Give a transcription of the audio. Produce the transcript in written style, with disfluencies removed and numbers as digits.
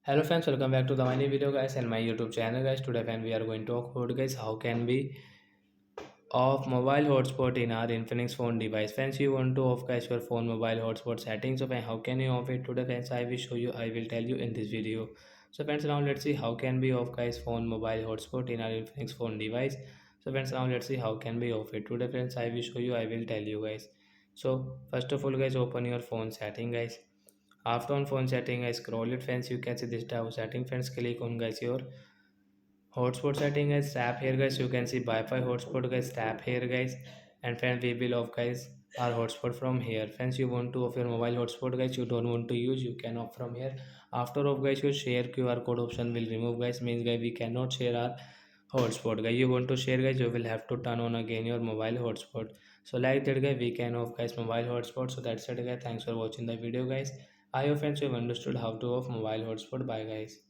Hello friends, welcome back to the my new video guys and my YouTube channel guys. Today friend we are going to talk about guys how can we off mobile hotspot in our Infinix phone device. Friends, you want to off guys your phone mobile hotspot settings. So friend, how can you off it today friends? I will show you. I will tell you in this video. So friends, now let's see how can we off guys phone mobile hotspot in our Infinix phone device. So friends, now let's see how can we off it today friends. I will show you. I will tell you guys. So first of all guys, open your phone setting guys. After on phone setting, I scroll it friends. You can see this tab setting friends. Click on guys your hotspot setting guys. Tap here guys. You can see Wi-Fi hotspot guys. Tap here guys. And friends, we will off guys our hotspot from here. Friends, you want to off your mobile hotspot guys. You don't want to use. You can off from here. After off guys, your share QR code option will remove guys. Means guys we cannot share our hotspot guys. You want to share guys. You will have to turn on again your mobile hotspot. So like that guys, we can off guys mobile hotspot. So that's it guys. Thanks for watching the video guys. I hope friends you have understood how to off mobile hotspot. Bye guys.